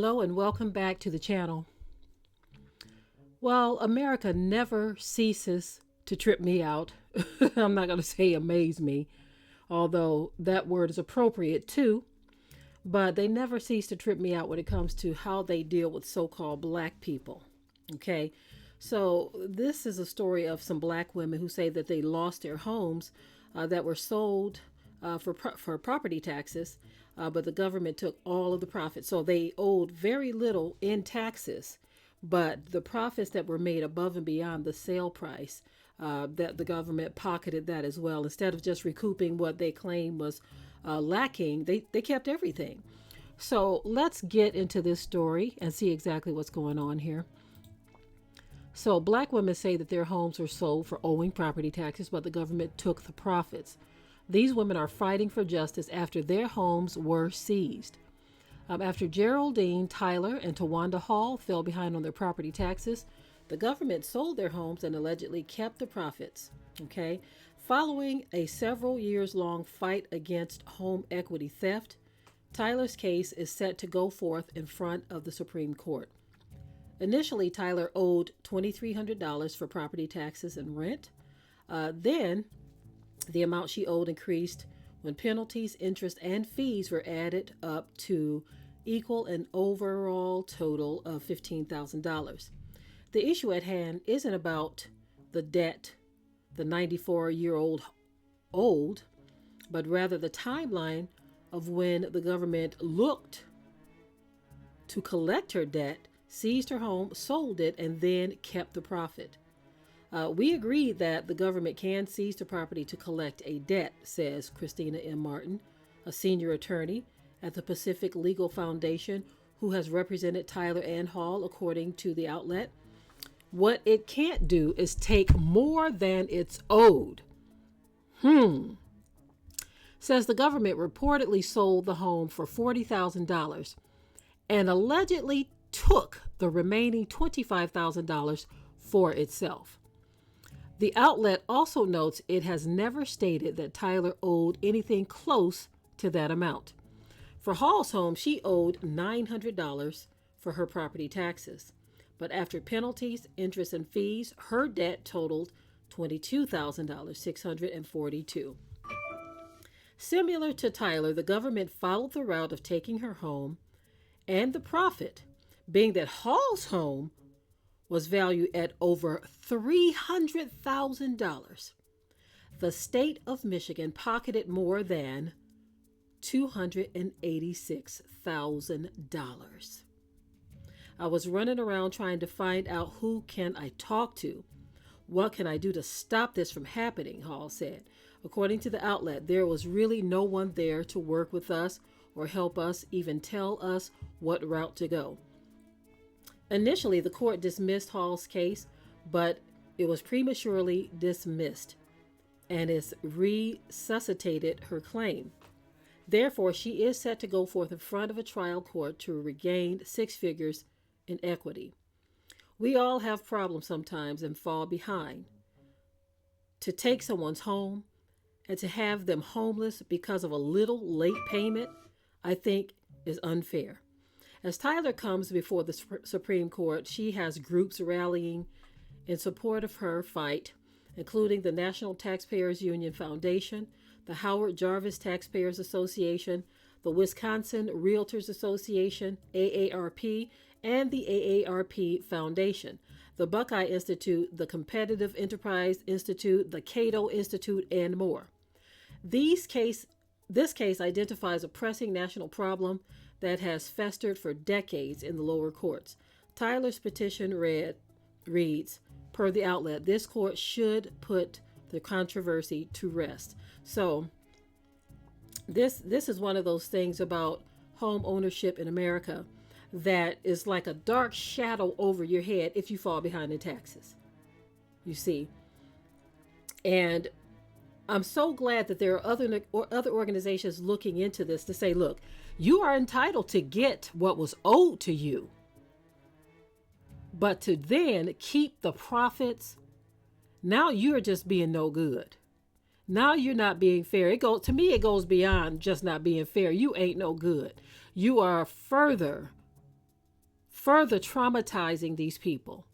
Hello and welcome back to the channel. Well, America never ceases to trip me out. I'm not going to say amaze me, although that word is appropriate too. But they never cease to trip me out when it comes to how they deal with so-called black people. Okay, so this is a story of some black women who say that they lost their homes that were sold for property taxes, but the government took all of the profits. So they owed very little in taxes, but the profits that were made above and beyond the sale price, that the government pocketed that as well. Instead of just recouping what they claim was lacking, they kept everything. So let's get into this story and see exactly what's going on here. So black women say that their homes were sold for owing property taxes, but the government took the profits. These women are fighting for justice after their homes were seized. After Geraldine, Tyler, and Tawanda Hall fell behind on their property taxes, the government sold their homes and allegedly kept the profits. Okay. Following a several years long fight against home equity theft, Tyler's case is set to go forth in front of the Supreme Court. Initially, Tyler owed $2,300 for property taxes and rent. Then the amount she owed increased when penalties, interest, and fees were added up to equal an overall total of $15,000. The issue at hand isn't about the debt the 94-year-old owed, but rather the timeline of when the government looked to collect her debt, seized her home, sold it, and then kept the profit. We agree that the government can seize the property to collect a debt, says Christina M. Martin, a senior attorney at the Pacific Legal Foundation who has represented Tyler and Hall, according to the outlet. What it can't do is take more than it's owed. Says the government reportedly sold the home for $40,000 and allegedly took the remaining $25,000 for itself. The outlet also notes it has never stated that Tyler owed anything close to that amount. For Hall's home, she owed $900 for her property taxes. But after penalties, interest, and fees, her debt totaled $22,642. Similar to Tyler, the government followed the route of taking her home, and the profit being that Hall's home was valued at over $300,000. The state of Michigan pocketed more than $286,000. I was running around trying to find out who can I talk to. What can I do to stop this from happening, Hall said. According to the outlet, there was really no one there to work with us or help us, even tell us what route to go. Initially, the court dismissed Hall's case, but it was prematurely dismissed and has resuscitated her claim. Therefore, she is set to go forth in front of a trial court to regain six figures in equity. We all have problems sometimes and fall behind. To take someone's home and to have them homeless because of a little late payment, I think is unfair. As Tyler comes before the Supreme Court, she has groups rallying in support of her fight, including the National Taxpayers Union Foundation, the Howard Jarvis Taxpayers Association, the Wisconsin Realtors Association, AARP, and the AARP Foundation, the Buckeye Institute, the Competitive Enterprise Institute, the Cato Institute, and more. This case identifies a pressing national problem that has festered for decades in the lower courts. Tyler's petition reads, per the outlet, this court should put the controversy to rest. So this is one of those things about home ownership in America that is like a dark shadow over your head if you fall behind in taxes. You see, and I'm so glad that there are other organizations looking into this to say, look, you are entitled to get what was owed to you, but to then keep the profits, now you're just being no good. Now you're not being fair. It goes beyond just not being fair. You ain't no good. You are further further traumatizing these people.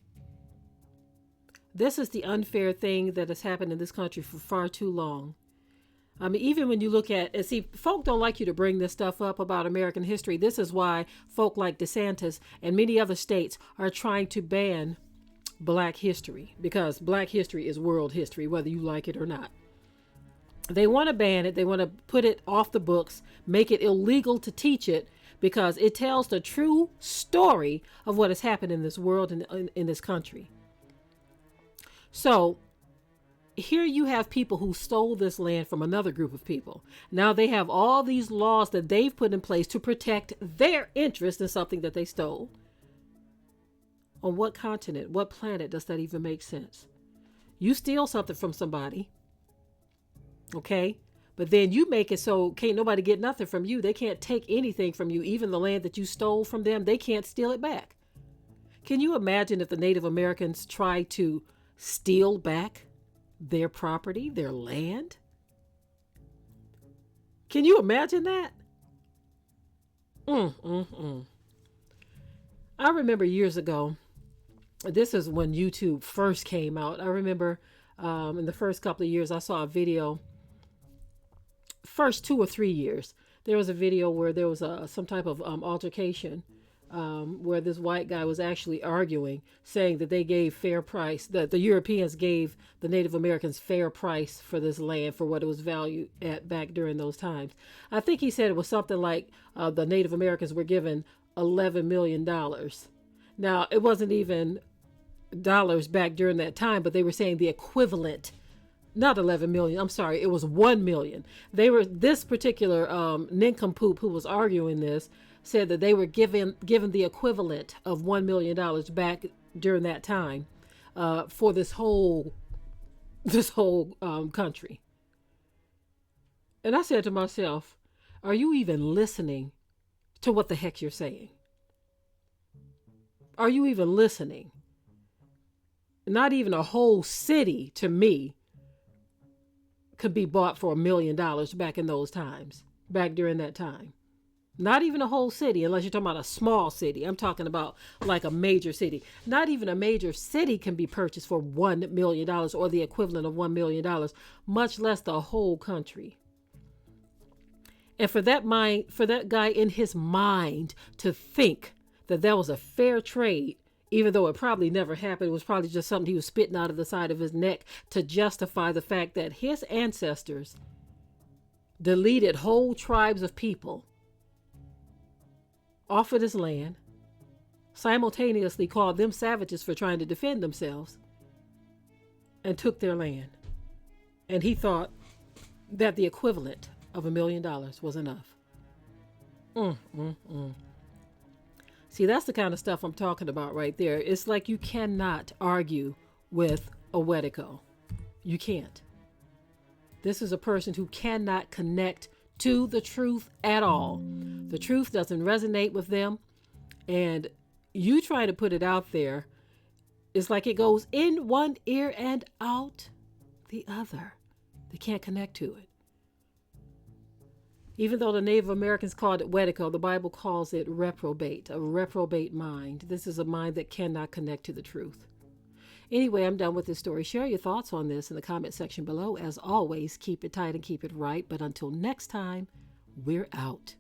This is the unfair thing that has happened in this country for far too long. I mean, even when you look at, and see, folk don't like you to bring this stuff up about American history. This is why folk like DeSantis and many other states are trying to ban Black history, because Black history is world history, whether you like it or not. They want to ban it. They want to put it off the books, make it illegal to teach it, because it tells the true story of what has happened in this world and in this country. So here you have people who stole this land from another group of people. Now they have all these laws that they've put in place to protect their interest in something that they stole. On what continent, what planet does that even make sense? You steal something from somebody, okay? But then you make it so can't nobody get nothing from you. They can't take anything from you. Even the land that you stole from them, they can't steal it back. Can you imagine if the Native Americans tried to steal back their property, their land? Can you imagine that? I remember years ago, this is when YouTube first came out. I remember in the first couple of years, I saw a video. First 2 or 3 years, there was a video where there was some type of altercation where this white guy was actually arguing, saying that they gave fair price, that the Europeans gave the Native Americans fair price for this land for what it was valued at back during those times. I think he said it was something like the Native Americans were given $11 million. Now, it wasn't even dollars back during that time, but they were saying the equivalent. Not 11 million. I'm sorry. It was 1 million. This particular nincompoop who was arguing this said that they were given the equivalent of $1 million back during that time for this whole country. And I said to myself, are you even listening to what the heck you're saying? Are you even listening? Not even a whole city, to me, could be bought for $1 million back in those times, back during that time. Not even a whole city, unless you're talking about a small city. I'm talking about like a major city. Not even a major city can be purchased for $1 million or the equivalent of $1 million, much less the whole country. And for that guy in his mind to think that that was a fair trade, even though it probably never happened, it was probably just something he was spitting out of the side of his neck to justify the fact that his ancestors deleted whole tribes of people off of this land, simultaneously called them savages for trying to defend themselves, and took their land. And he thought that the equivalent of $1 million was enough. See, that's the kind of stuff I'm talking about right there. It's like you cannot argue with a Wedico. You can't. This is a person who cannot connect to the truth at all. The truth doesn't resonate with them. And you try to put it out there, it's like it goes in one ear and out the other. They can't connect to it. Even though the Native Americans called it Wedico, the Bible calls it reprobate, a reprobate mind. This is a mind that cannot connect to the truth. Anyway, I'm done with this story. Share your thoughts on this in the comment section below. As always, keep it tight and keep it right. But until next time, we're out.